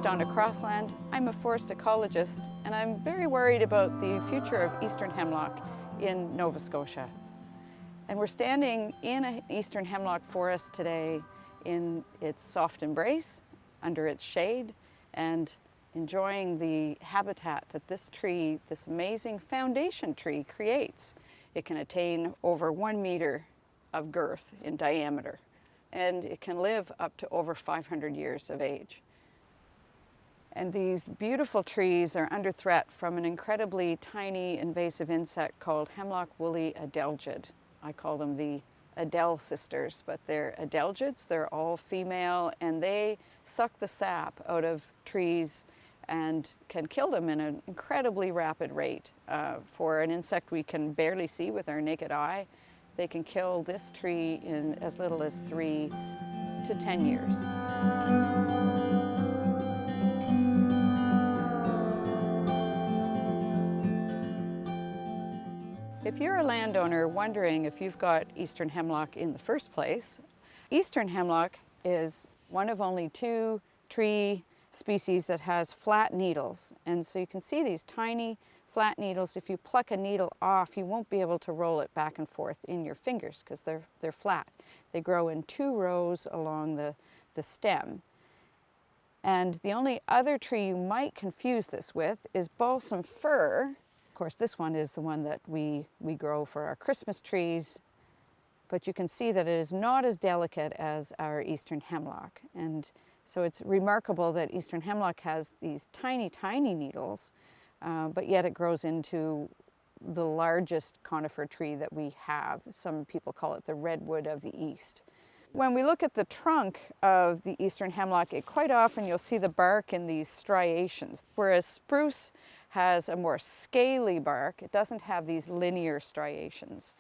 Donna Crossland. I'm a forest ecologist, and I'm very worried about the future of eastern hemlock in Nova Scotia. And we're standing in an eastern hemlock forest today in its soft embrace, under its shade, and enjoying the habitat that this tree, this amazing foundation tree, creates. It can attain over 1 meter of girth in diameter, and it can live up to over 500 years of age. And these beautiful trees are under threat from an incredibly tiny invasive insect called Hemlock Woolly Adelgid. I call them the Adel sisters, but they're adelgids. They're all female, and they suck the sap out of trees and can kill them in an incredibly rapid rate. For an insect we can barely see with our naked eye, they can kill this tree in as little as 3 to 10 years. If you're a landowner wondering if you've got eastern hemlock in the first place, eastern hemlock is one of only 2 tree species that has flat needles. And so you can see these tiny flat needles. If you pluck a needle off, you won't be able to roll it back and forth in your fingers because they're flat. They grow in 2 rows along the stem. And the only other tree you might confuse this with is balsam fir. Of course, this one is the one that we grow for our Christmas trees, but you can see that it is not as delicate as our eastern hemlock. And so it's remarkable that eastern hemlock has these tiny, tiny needles, but yet it grows into the largest conifer tree that we have. Some people call it the redwood of the east. When we look at the trunk of the eastern hemlock, quite often you'll see the bark in these striations, whereas spruce has a more scaly bark. It doesn't have these linear striations.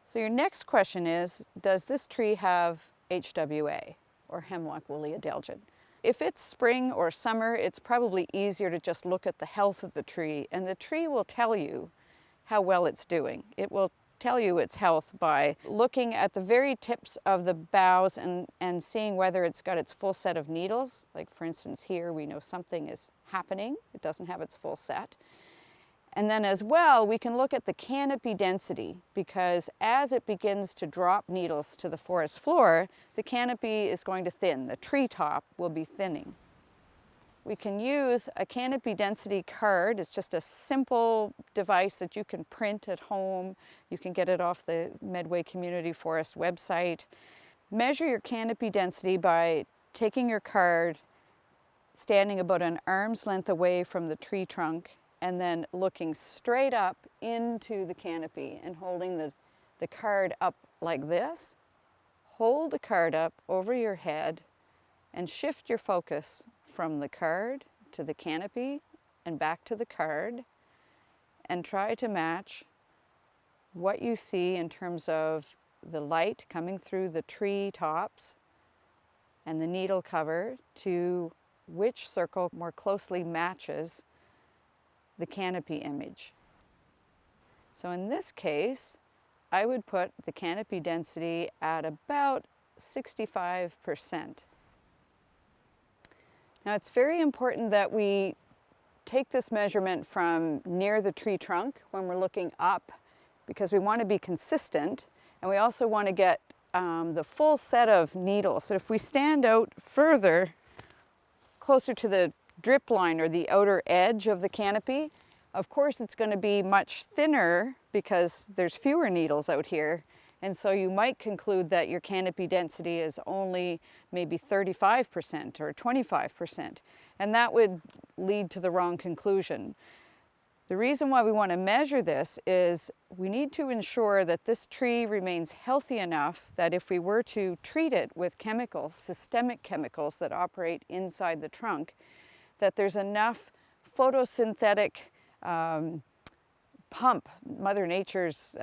So your next question is, does this tree have HWA, or Hemlock Woolly Adelgid? If it's spring or summer, it's probably easier to just look at the health of the tree, and the tree will tell you how well it's doing. It will tell you its health by looking at the very tips of the boughs and seeing whether it's got its full set of needles. Like for instance here, we know something is happening. It doesn't have its full set. And then as well, we can look at the canopy density, because as it begins to drop needles to the forest floor, the canopy is going to thin. The treetop will be thinning. We can use a canopy density card. It's just a simple device that you can print at home. You can get it off the Medway Community Forest website. Measure your canopy density by taking your card, standing about an arm's length away from the tree trunk, and then looking straight up into the canopy and holding the card up like this. Hold the card up over your head and shift your focus from the card to the canopy and back to the card, and try to match what you see in terms of the light coming through the tree tops and the needle cover to which circle more closely matches the canopy image. So in this case, I would put the canopy density at about 65%. Now it's very important that we take this measurement from near the tree trunk when we're looking up, because we want to be consistent, and we also want to get the full set of needles. So if we stand out further, closer to the drip line or the outer edge of the canopy, of course it's going to be much thinner because there's fewer needles out here, and so you might conclude that your canopy density is only maybe 35% or 25%, and that would lead to the wrong conclusion. The reason why we want to measure this is we need to ensure that this tree remains healthy enough that if we were to treat it with chemicals, systemic chemicals that operate inside the trunk, that there's enough photosynthetic pump, Mother Nature's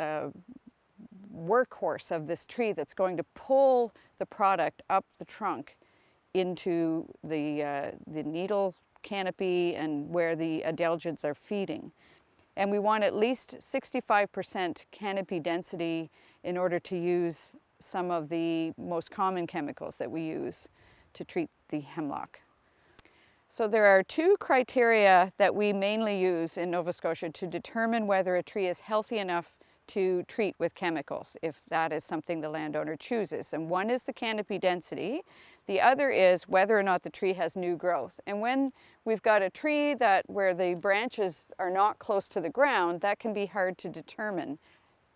workhorse of this tree, that's going to pull the product up the trunk into the needle canopy and where the adelgids are feeding. And we want at least 65% canopy density in order to use some of the most common chemicals that we use to treat the hemlock. So there are two criteria that we mainly use in Nova Scotia to determine whether a tree is healthy enough to treat with chemicals, if that is something the landowner chooses. And one is the canopy density. The other is whether or not the tree has new growth. And when we've got a tree where the branches are not close to the ground, that can be hard to determine.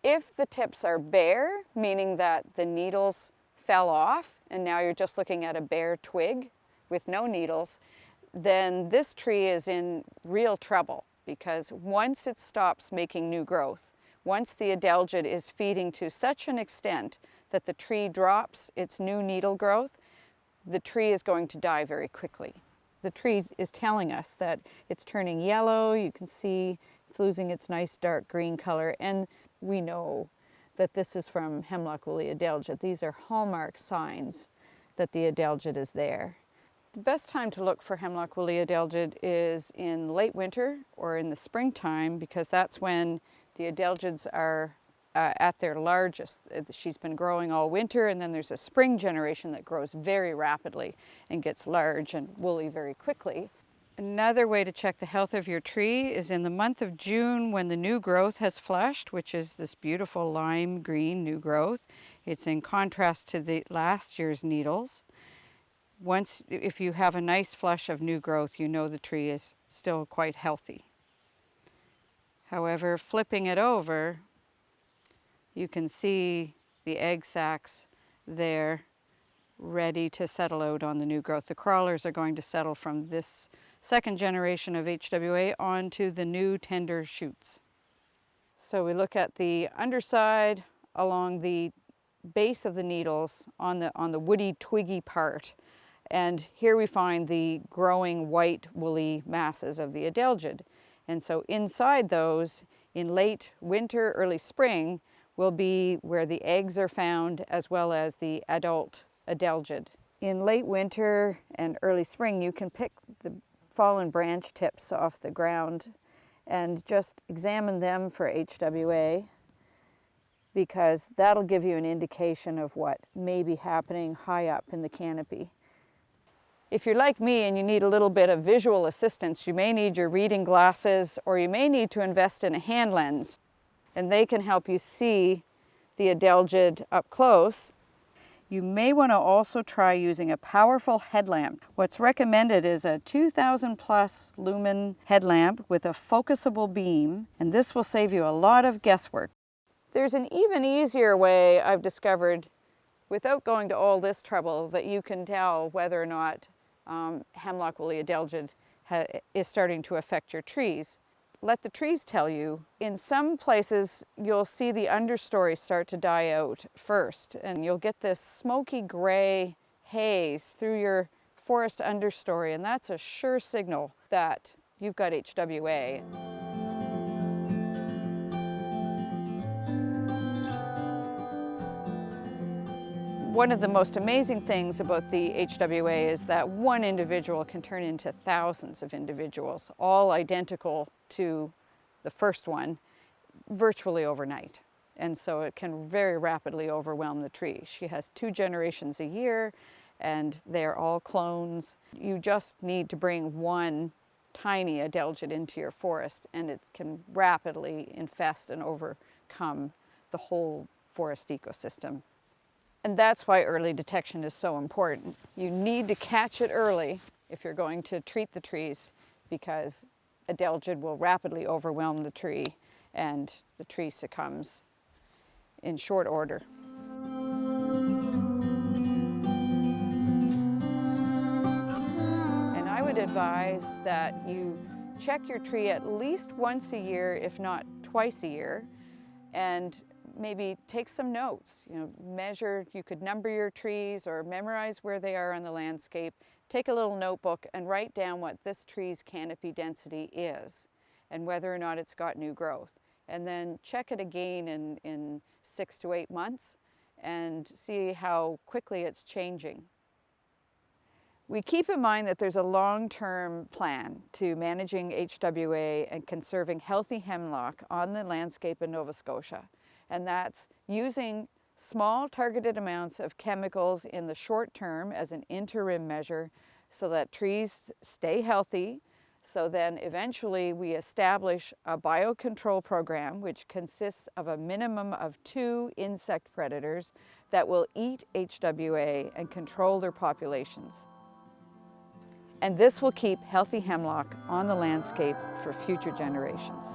If the tips are bare, meaning that the needles fell off and now you're just looking at a bare twig with no needles, then this tree is in real trouble, because once it stops making new growth, once the adelgid is feeding to such an extent that the tree drops its new needle growth, the tree is going to die very quickly. The tree is telling us that it's turning yellow. You can see it's losing its nice dark green color, and we know that this is from Hemlock Woolly Adelgid. These are hallmark signs that the adelgid is there. The best time to look for Hemlock Woolly Adelgid is in late winter or in the springtime, because that's when the adelgids are at their largest. She's been growing all winter, and then there's a spring generation that grows very rapidly and gets large and woolly very quickly. Another way to check the health of your tree is in the month of June, when the new growth has flushed, which is this beautiful lime green new growth. It's in contrast to the last year's needles. If you have a nice flush of new growth, you know the tree is still quite healthy. However, flipping it over, you can see the egg sacs there ready to settle out on the new growth. The crawlers are going to settle from this second generation of HWA onto the new tender shoots. So we look at the underside along the base of the needles on the woody twiggy part. And here we find the growing white woolly masses of the adelgid. And so inside those, in late winter, early spring, will be where the eggs are found, as well as the adult adelgid. In late winter and early spring, you can pick the fallen branch tips off the ground and just examine them for HWA, because that'll give you an indication of what may be happening high up in the canopy. If you're like me and you need a little bit of visual assistance, you may need your reading glasses, or you may need to invest in a hand lens, and they can help you see the adelgid up close. You may want to also try using a powerful headlamp. What's recommended is a 2000 plus lumen headlamp with a focusable beam, and this will save you a lot of guesswork. There's an even easier way I've discovered, without going to all this trouble, that you can tell whether or not Hemlock Woolly Adelgid is starting to affect your trees. Let the trees tell you. In some places, you'll see the understory start to die out first, and you'll get this smoky gray haze through your forest understory, and that's a sure signal that you've got HWA. One of the most amazing things about the HWA is that one individual can turn into thousands of individuals, all identical to the first one, virtually overnight. And so it can very rapidly overwhelm the tree. She has 2 generations a year, and they're all clones. You just need to bring one tiny adelgid into your forest, and it can rapidly infest and overcome the whole forest ecosystem. And that's why early detection is so important. You need to catch it early if you're going to treat the trees, because adelgid will rapidly overwhelm the tree and the tree succumbs in short order. And I would advise that you check your tree at least once a year, if not twice a year, and maybe take some notes. Measure, you could number your trees or memorize where they are on the landscape. Take a little notebook and write down what this tree's canopy density is and whether or not it's got new growth. And then check it again in 6 to 8 months and see how quickly it's changing. We keep in mind that there's a long-term plan to managing HWA and conserving healthy hemlock on the landscape in Nova Scotia. And that's using small targeted amounts of chemicals in the short term as an interim measure, so that trees stay healthy. So then eventually we establish a biocontrol program which consists of a minimum of 2 insect predators that will eat HWA and control their populations. And this will keep healthy hemlock on the landscape for future generations.